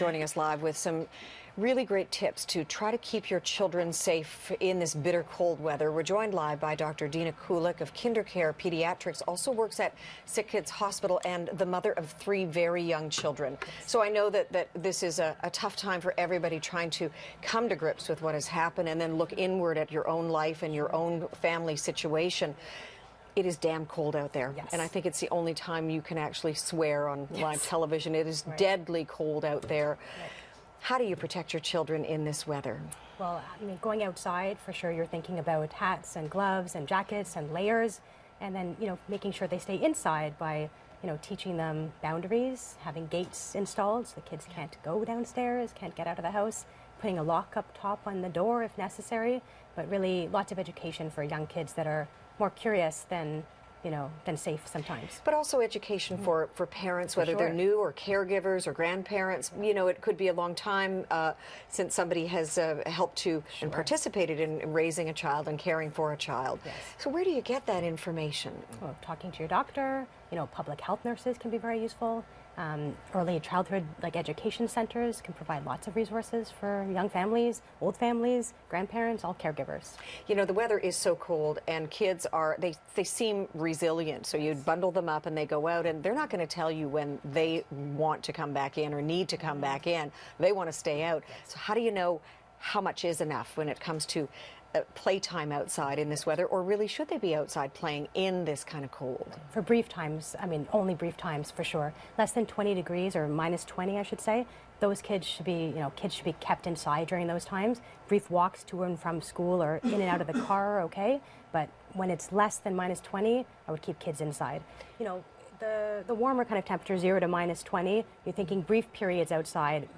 joining us live with some really great tips to try to keep your children safe in this bitter cold weather. We're joined live by Dr. Dina Kulik of KinderCare Pediatrics, also works at Sick Kids Hospital, and the mother of 3 very young children. So I know that this is a tough time for everybody trying to come to grips with what has happened and then look inward at your own life and your own family situation. It is damn cold out there, yes. And I think it's the only time you can actually swear on live television. It is deadly cold out there. Right. How do you protect your children in this weather? Well, I mean, going outside, for sure, you're thinking about hats and gloves and jackets and layers, and then, making sure they stay inside by, teaching them boundaries, having gates installed so the kids can't go downstairs, can't get out of the house, putting a lock up top on the door if necessary, but really lots of education for young kids that are more curious than safe sometimes. But also education for parents, whether they're new or caregivers or grandparents. It could be a long time since somebody has helped to and participated in raising a child and caring for a child. Yes. So where do you get that information? Well, talking to your doctor, public health nurses can be very useful. Early childhood education centers can provide lots of resources for young families, old families, grandparents, all caregivers. The weather is so cold, and kids they seem resilient. So you bundle them up and they go out, and they're not going to tell you when they want to come back in or need to come back in. They want to stay out. So how do you know how much is enough when it comes to playtime outside in this weather, or really should they be outside playing in this kind of cold? For brief times, only brief times for sure. Less than 20 degrees or minus 20, I should say. Those kids should be, kept inside during those times. Brief walks to and from school or in and out of the car are okay, but when it's less than minus 20, I would keep kids inside. The warmer kind of temperature, 0 to minus 20, you're thinking brief periods outside,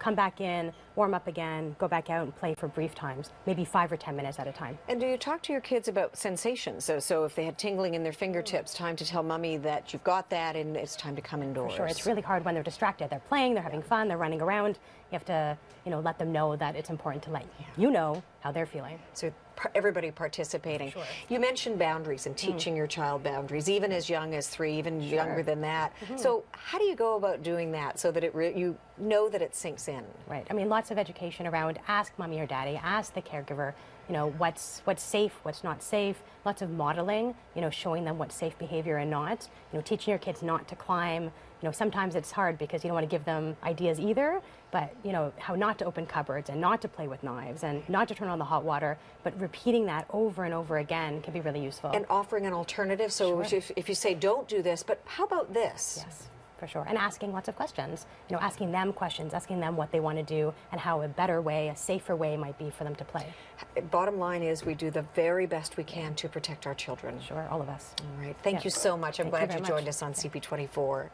come back in, warm up again, go back out and play for brief times, maybe 5 or 10 minutes at a time. And do you talk to your kids about sensations? So if they had tingling in their fingertips, time to tell mommy that you've got that and it's time to come indoors. For sure, it's really hard when they're distracted. They're playing, they're having fun, they're running around. You have to, let them know that it's important to let you know how they're feeling. So everybody participating. Sure. You mentioned boundaries and teaching your child boundaries, even as young as 3, even younger than that. So how do you go about doing that so that you know that it sinks in? Right. Lots of education around ask mommy or daddy, ask the caregiver, what's safe, what's not safe. Lots of modeling, showing them what's safe behavior and not. Teaching your kids not to climb. Sometimes it's hard because you don't want to give them ideas either, but how not to open cupboards and not to play with knives and not to turn on the hot water, but repeating that over and over again can be really useful. And offering an alternative. So if you say don't do this, but how about this? Yes. For sure. And asking lots of questions, asking them questions, asking them what they want to do and how a better way, a safer way might be for them to play. Bottom line is we do the very best we can to protect our children. Sure, all of us. All right. Thank you so much. I'm glad you joined us on CP24.